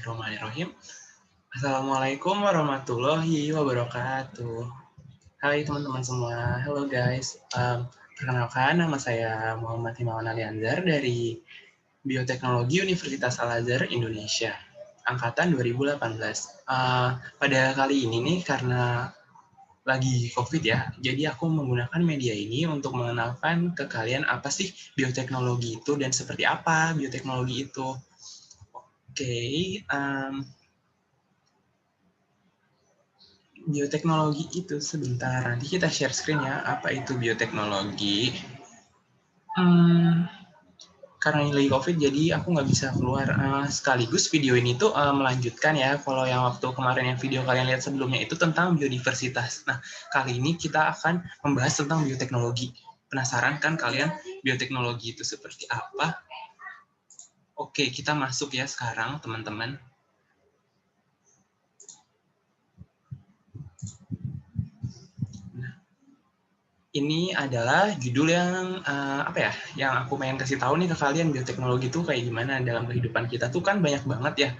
Bismillahirrahmanirrahim. Assalamualaikum warahmatullahi wabarakatuh. Hai teman-teman semua, hello guys. Perkenalkan, nama saya Muhammad Himawan Alianzar dari Bioteknologi Universitas Al-Azhar Indonesia, angkatan 2018. Pada kali ini nih, karena lagi COVID ya, jadi aku menggunakan media ini untuk mengenalkan ke kalian apa sih bioteknologi itu dan seperti apa bioteknologi itu. Oke, bioteknologi itu sebentar, nanti kita share screen ya, apa itu bioteknologi. Karena ini lagi COVID, jadi aku nggak bisa keluar. Sekaligus video ini tuh melanjutkan ya, kalau yang waktu kemarin yang video kalian lihat sebelumnya itu tentang biodiversitas. Nah, kali ini kita akan membahas tentang bioteknologi. Penasaran kan kalian bioteknologi itu seperti apa? Oke, kita masuk ya sekarang teman-teman. Ini adalah judul yang yang aku pengen kasih tahu nih ke kalian, bioteknologi itu kayak gimana dalam kehidupan kita tuh kan banyak banget ya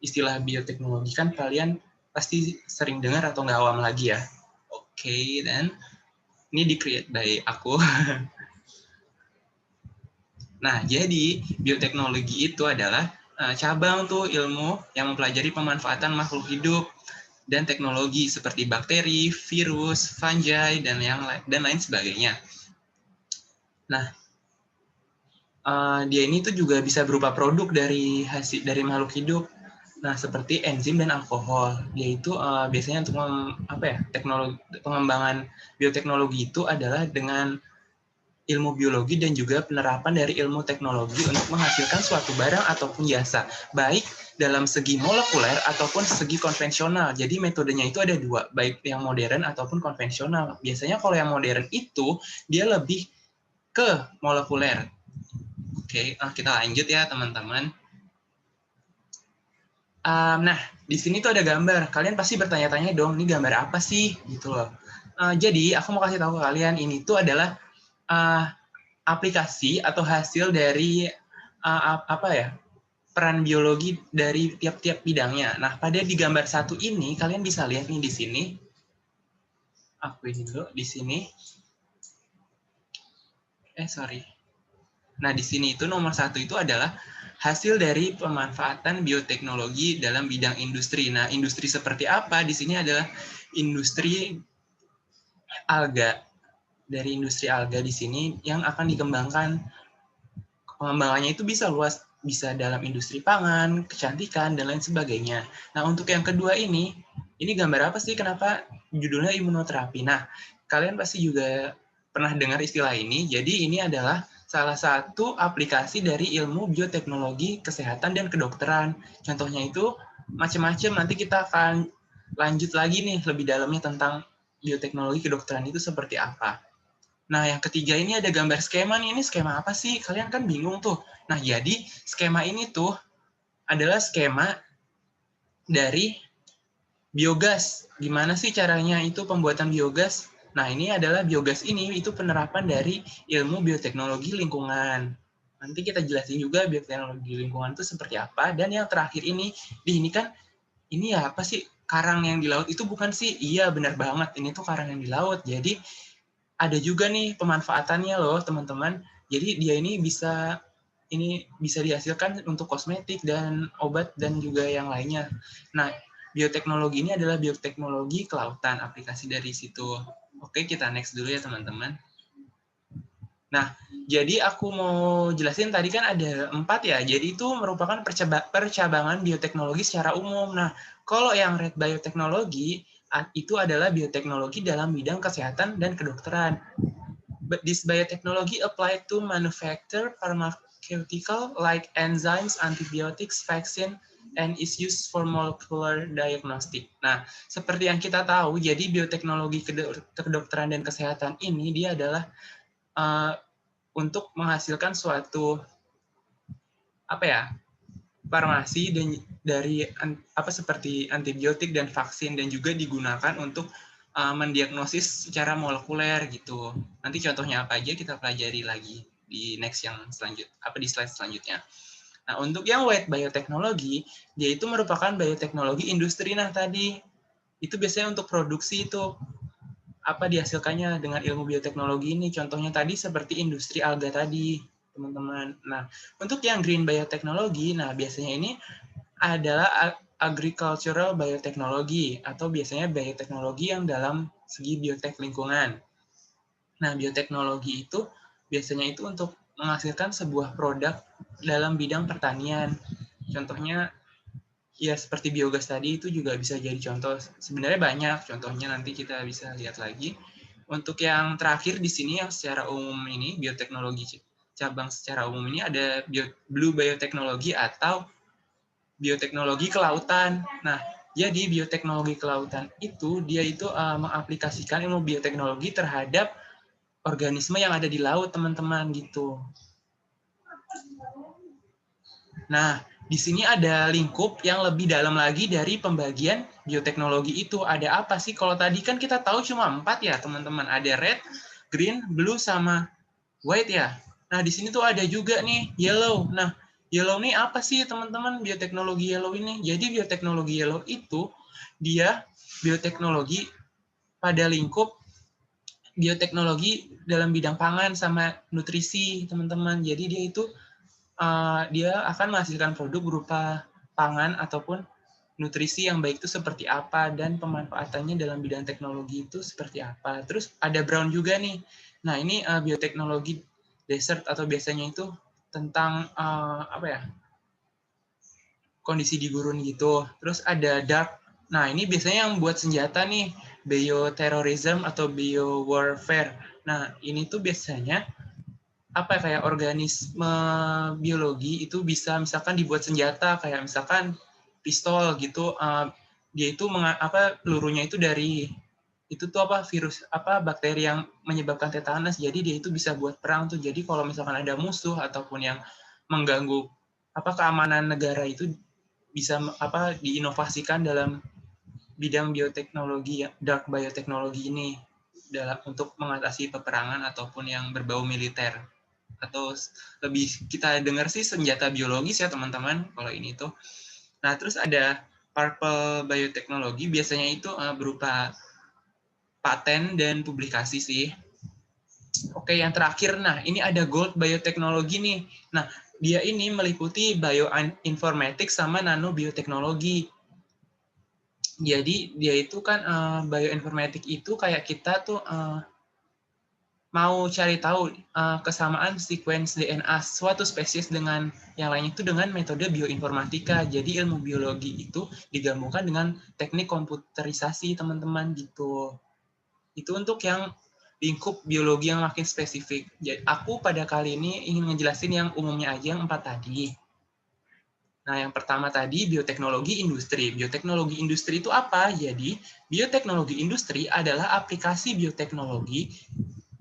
istilah bioteknologi, kan kalian pasti sering dengar atau nggak awam lagi ya. Oke, dan ini di-create by aku. Nah, jadi bioteknologi itu adalah cabang tuh ilmu yang mempelajari pemanfaatan makhluk hidup dan teknologi seperti bakteri, virus, fungi, dan lain sebagainya. Nah, dia ini tuh juga bisa berupa produk dari makhluk hidup. Nah, seperti enzim dan alkohol. Dia itu biasanya untuk pengembangan bioteknologi itu adalah dengan ilmu biologi dan juga penerapan dari ilmu teknologi untuk menghasilkan suatu barang ataupun jasa, baik dalam segi molekuler ataupun segi konvensional. Jadi metodenya itu ada dua, baik yang modern ataupun konvensional. Biasanya kalau yang modern itu dia lebih ke molekuler. Oke, kita lanjut ya teman-teman. Nah, di sini tuh ada gambar. Kalian pasti bertanya-tanya dong, ini gambar apa sih? Gitu loh. Jadi, aku mau kasih tahu ke kalian, ini tuh adalah aplikasi atau hasil dari peran biologi dari tiap-tiap bidangnya. Nah, pada di gambar satu ini, kalian bisa lihat nih di sini. Aku ini dulu, di sini. Nah, di sini itu nomor satu itu adalah hasil dari pemanfaatan bioteknologi dalam bidang industri. Nah, industri seperti apa? Di sini adalah industri alga. Dari industri alga di sini yang akan dikembangkan. Pengembangannya itu bisa luas, bisa dalam industri pangan, kecantikan, dan lain sebagainya. Nah, untuk yang kedua ini gambar apa sih? Kenapa judulnya imunoterapi? Nah, kalian pasti juga pernah dengar istilah ini. Jadi, ini adalah salah satu aplikasi dari ilmu bioteknologi, kesehatan, dan kedokteran. Contohnya itu macam-macam. Nanti kita akan lanjut lagi nih lebih dalamnya tentang bioteknologi kedokteran itu seperti apa. Nah, yang ketiga ini ada gambar skema nih. Ini skema apa sih? Kalian kan bingung tuh. Nah, jadi skema ini tuh adalah skema dari biogas. Gimana sih caranya itu pembuatan biogas? Nah, ini adalah biogas ini, itu penerapan dari ilmu bioteknologi lingkungan. Nanti kita jelasin juga bioteknologi lingkungan itu seperti apa. Dan yang terakhir ini kan, ini ya apa sih? Karang yang di laut itu bukan sih? Iya, benar banget. Ini tuh karang yang di laut. Jadi, ada juga nih pemanfaatannya loh teman-teman. Jadi dia ini bisa dihasilkan untuk kosmetik dan obat dan juga yang lainnya. Nah, bioteknologi ini adalah bioteknologi kelautan, aplikasi dari situ. Oke, kita next dulu ya teman-teman. Nah, jadi aku mau jelasin tadi kan ada 4 ya. Jadi itu merupakan percabangan bioteknologi secara umum. Nah, kalau yang red bioteknologi itu adalah bioteknologi dalam bidang kesehatan dan kedokteran. But this biotechnology applied to manufacture pharmaceutical like enzymes, antibiotics, vaccine, and is used for molecular diagnostic. Nah, seperti yang kita tahu, jadi bioteknologi kedokteran dan kesehatan ini dia adalah untuk menghasilkan suatu farmasi dan dari seperti antibiotik dan vaksin, dan juga digunakan untuk mendiagnosis secara molekuler gitu. Nanti contohnya apa aja kita pelajari lagi di next yang di slide selanjutnya. Nah, untuk yang white bioteknologi, dia itu merupakan bioteknologi industri. Nah, tadi itu biasanya untuk produksi itu apa dihasilkannya dengan ilmu bioteknologi ini. Contohnya tadi seperti industri alga tadi, teman-teman. Nah, untuk yang green bioteknologi, nah biasanya ini adalah agricultural biotechnology atau biasanya bioteknologi yang dalam segi biotek lingkungan. Nah, bioteknologi itu biasanya itu untuk menghasilkan sebuah produk dalam bidang pertanian. Contohnya ya seperti biogas tadi itu juga bisa jadi contoh. Sebenarnya banyak contohnya, nanti kita bisa lihat lagi. Untuk yang terakhir di sini yang secara umum ini bioteknologi cabang secara umum ini ada blue bioteknologi atau bioteknologi kelautan. Nah, jadi bioteknologi kelautan itu dia itu mengaplikasikan ilmu bioteknologi terhadap organisme yang ada di laut, teman-teman, gitu. Nah, di sini ada lingkup yang lebih dalam lagi dari pembagian bioteknologi itu. Ada apa sih? Kalau tadi kan kita tahu cuma 4 ya, teman-teman. Ada red, green, blue, sama white ya. Nah, di sini tuh ada juga nih yellow. Nah, yellow ini apa sih, teman-teman? Bioteknologi yellow ini. Jadi bioteknologi yellow itu dia bioteknologi pada lingkup bioteknologi dalam bidang pangan sama nutrisi, teman-teman. Jadi dia itu dia akan menghasilkan produk berupa pangan ataupun nutrisi yang baik itu seperti apa dan pemanfaatannya dalam bidang teknologi itu seperti apa. Terus ada brown juga nih. Nah, ini bioteknologi desert atau biasanya itu tentang apa ya? Kondisi di gurun gitu. Terus ada dark. Nah, ini biasanya yang buat senjata nih, bioterrorism atau biowarfare. Nah, ini tuh biasanya apa kayak organisme biologi itu bisa misalkan dibuat senjata kayak misalkan pistol gitu, dia itu pelurunya itu dari itu tuh apa virus apa bakteri yang menyebabkan tetanus, jadi dia itu bisa buat perang tuh. Jadi kalau misalkan ada musuh ataupun yang mengganggu apa keamanan negara itu bisa apa diinovasikan dalam bidang bioteknologi, dark bioteknologi ini dalam untuk mengatasi peperangan ataupun yang berbau militer, atau lebih kita dengar sih senjata biologis ya teman-teman kalau ini tuh. Nah, terus ada purple bioteknologi, biasanya itu berupa paten dan publikasi sih. Oke, yang terakhir, nah ini ada gold bioteknologi nih. Nah, dia ini meliputi bioinformatics sama nanobioteknologi. Jadi dia itu kan bioinformatik itu kayak kita tuh mau cari tahu kesamaan sequence DNA suatu spesies dengan yang lainnya itu dengan metode bioinformatika. Jadi ilmu biologi itu digabungkan dengan teknik komputerisasi, teman-teman, gitu. Itu untuk yang lingkup biologi yang makin spesifik. Jadi aku pada kali ini ingin ngejelasin yang umumnya aja, yang 4 tadi. Nah, yang pertama tadi bioteknologi industri. Bioteknologi industri itu apa? Jadi, bioteknologi industri adalah aplikasi bioteknologi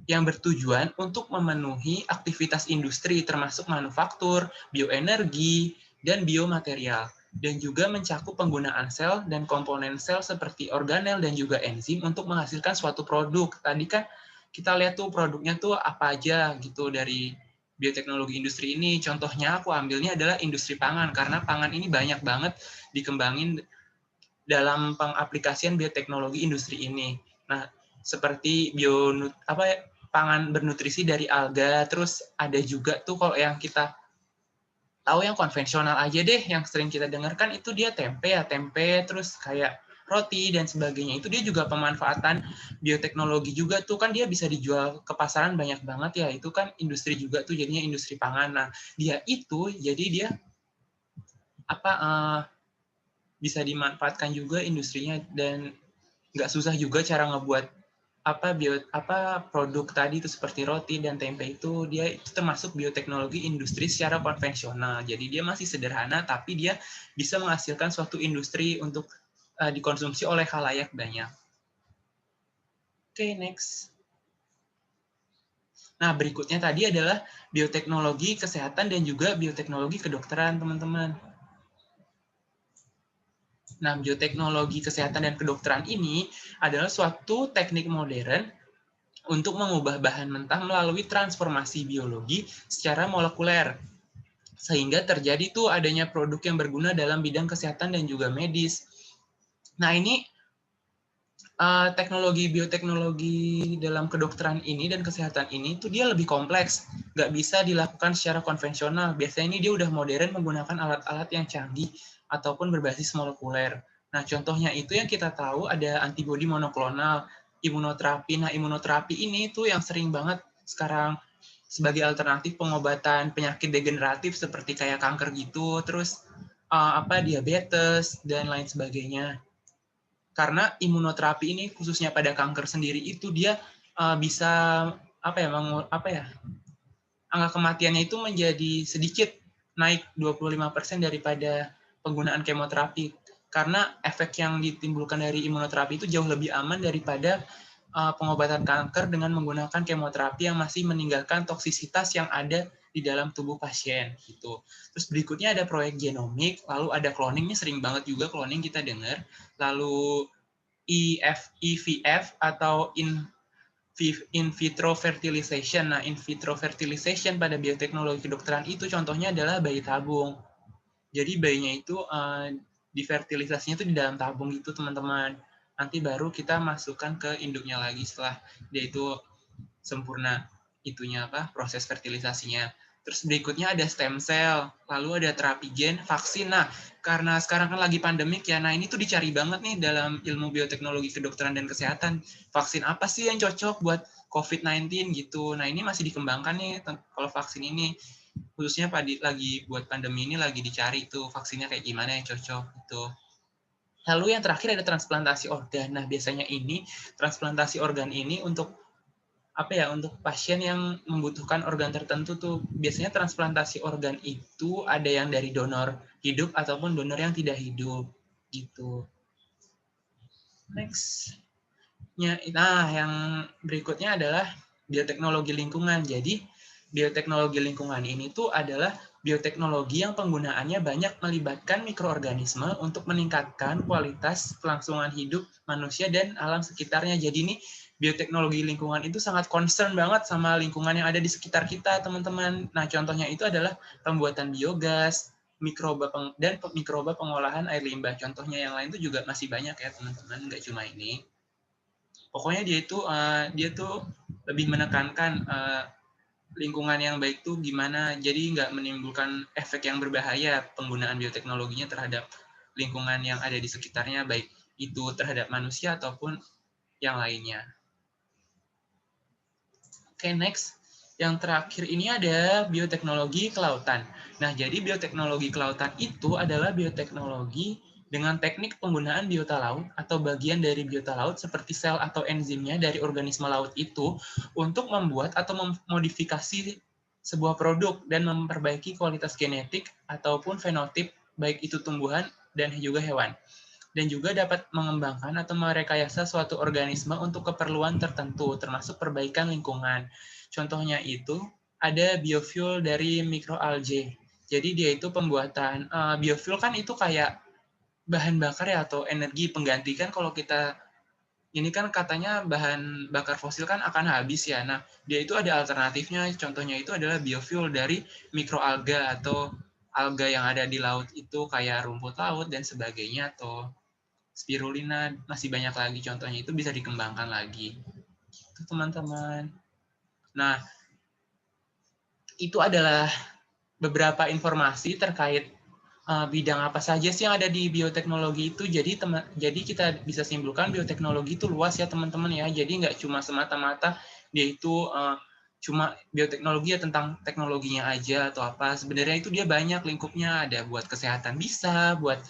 yang bertujuan untuk memenuhi aktivitas industri termasuk manufaktur, bioenergi, dan biomaterial, dan juga mencakup penggunaan sel dan komponen sel seperti organel dan juga enzim untuk menghasilkan suatu produk. Tadi kan kita lihat tuh produknya tuh apa aja gitu dari bioteknologi industri ini. Contohnya aku ambilnya adalah industri pangan, karena pangan ini banyak banget dikembangin dalam pengaplikasian bioteknologi industri ini. Nah, seperti pangan bernutrisi dari alga, terus ada juga tuh kalau yang kita tahu yang konvensional aja deh, yang sering kita dengarkan itu dia tempe, terus kayak roti dan sebagainya. Itu dia juga pemanfaatan bioteknologi juga tuh, kan dia bisa dijual ke pasaran banyak banget ya. Itu kan industri juga tuh, jadinya industri pangan. Nah, dia itu jadi dia bisa dimanfaatkan juga industrinya, dan nggak susah juga cara ngebuat produk tadi itu seperti roti dan tempe itu, dia itu termasuk bioteknologi industri secara konvensional. Jadi dia masih sederhana tapi dia bisa menghasilkan suatu industri untuk dikonsumsi oleh khalayak banyak. Oke, next. Nah, berikutnya tadi adalah bioteknologi kesehatan dan juga bioteknologi kedokteran, teman-teman. Nah, bioteknologi kesehatan dan kedokteran ini adalah suatu teknik modern untuk mengubah bahan mentah melalui transformasi biologi secara molekuler. sehingga terjadi tuh adanya produk yang berguna dalam bidang kesehatan dan juga medis. Nah, ini teknologi bioteknologi dalam kedokteran ini dan kesehatan ini tuh dia lebih kompleks, nggak bisa dilakukan secara konvensional. Biasanya ini dia udah modern menggunakan alat-alat yang canggih ataupun berbasis molekuler. Nah, contohnya itu yang kita tahu ada antibodi monoklonal, imunoterapi. Nah, imunoterapi ini tuh yang sering banget sekarang sebagai alternatif pengobatan penyakit degeneratif seperti kayak kanker gitu, terus diabetes dan lain sebagainya. Karena imunoterapi ini khususnya pada kanker sendiri itu dia bisa angka kematiannya itu menjadi sedikit naik 25% daripada penggunaan kemoterapi, karena efek yang ditimbulkan dari imunoterapi itu jauh lebih aman daripada pengobatan kanker dengan menggunakan kemoterapi yang masih meninggalkan toksisitas yang ada di dalam tubuh pasien gitu. Terus berikutnya ada proyek genomik, lalu ada cloning, ini sering banget juga cloning kita dengar. Lalu IVF atau in vitro fertilization. Nah, in vitro fertilization pada bioteknologi kedokteran itu contohnya adalah bayi tabung. Jadi bayinya itu divertilisasinya itu di dalam tabung itu, teman-teman. Nanti baru kita masukkan ke induknya lagi setelah dia itu sempurna proses fertilisasinya. Terus berikutnya ada stem cell, lalu ada terapi gen, vaksin. Nah, karena sekarang kan lagi pandemik ya, nah ini tuh dicari banget nih dalam ilmu bioteknologi kedokteran dan kesehatan. Vaksin apa sih yang cocok buat COVID-19 gitu. Nah, ini masih dikembangkan nih kalau vaksin ini. Khususnya lagi buat pandemi ini lagi dicari tuh vaksinnya kayak gimana yang cocok gitu. Lalu yang terakhir ada transplantasi organ. Nah, biasanya ini transplantasi organ ini untuk untuk pasien yang membutuhkan organ tertentu tuh. Biasanya transplantasi organ itu ada yang dari donor hidup ataupun donor yang tidak hidup gitu. Next. Nah, yang berikutnya adalah bioteknologi lingkungan. Jadi, bioteknologi lingkungan ini tuh adalah bioteknologi yang penggunaannya banyak melibatkan mikroorganisme untuk meningkatkan kualitas kelangsungan hidup manusia dan alam sekitarnya. Jadi ini bioteknologi lingkungan itu sangat concern banget sama lingkungan yang ada di sekitar kita, teman-teman. Nah, contohnya itu adalah pembuatan biogas, dan mikroba pengolahan air limbah. Contohnya yang lain itu juga masih banyak ya, teman-teman. Nggak cuma ini. Pokoknya dia tuh lebih menekankan lingkungan yang baik tuh gimana, jadi nggak menimbulkan efek yang berbahaya penggunaan bioteknologinya terhadap lingkungan yang ada di sekitarnya, baik itu terhadap manusia ataupun yang lainnya. Oke, next. Yang terakhir ini ada bioteknologi kelautan. Nah, jadi bioteknologi kelautan itu adalah bioteknologi dengan teknik penggunaan biota laut atau bagian dari biota laut seperti sel atau enzimnya dari organisme laut itu untuk membuat atau memodifikasi sebuah produk dan memperbaiki kualitas genetik ataupun fenotip baik itu tumbuhan dan juga hewan. Dan juga dapat mengembangkan atau merekayasa suatu organisme untuk keperluan tertentu, termasuk perbaikan lingkungan. Contohnya itu ada biofuel dari mikroalgae. Jadi dia itu pembuatan biofuel kan itu kayak bahan bakar ya atau energi pengganti kan kalau kita ini kan katanya bahan bakar fosil kan akan habis ya. Nah, dia itu ada alternatifnya. Contohnya itu adalah biofuel dari mikroalga atau alga yang ada di laut itu kayak rumput laut dan sebagainya atau spirulina, masih banyak lagi contohnya itu bisa dikembangkan lagi. Itu teman-teman. Nah, itu adalah beberapa informasi terkait bidang apa saja sih yang ada di bioteknologi itu. Jadi kita bisa simpulkan bioteknologi itu luas ya teman-teman ya. Jadi nggak cuma semata-mata dia itu cuma bioteknologi ya tentang teknologinya aja atau apa. Sebenarnya itu dia banyak lingkupnya. Ada buat kesehatan bisa, buat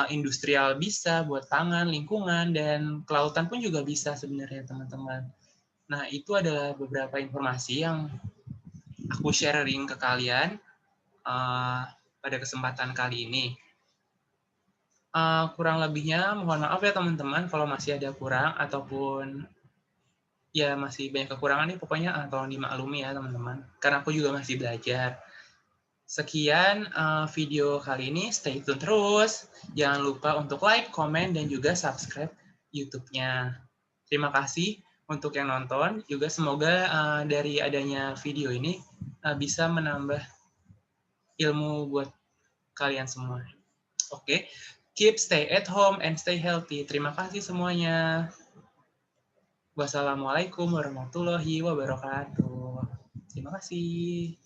industrial bisa, buat pangan, lingkungan, dan kelautan pun juga bisa sebenarnya teman-teman. Nah, itu adalah beberapa informasi yang aku sharing ke kalian pada kesempatan kali ini. Kurang lebihnya mohon maaf ya teman-teman kalau masih ada kurang ataupun ya masih banyak kekurangan nih pokoknya tolong dimaklumi ya teman-teman karena aku juga masih belajar. Sekian video kali ini, stay tune terus. Jangan lupa untuk like, komen, dan juga subscribe YouTube-nya. Terima kasih untuk yang nonton. Juga semoga dari adanya video ini bisa menambah ilmu buat kalian semua. Oke, keep stay at home and stay healthy. Terima kasih semuanya. Wassalamualaikum warahmatullahi wabarakatuh. Terima kasih.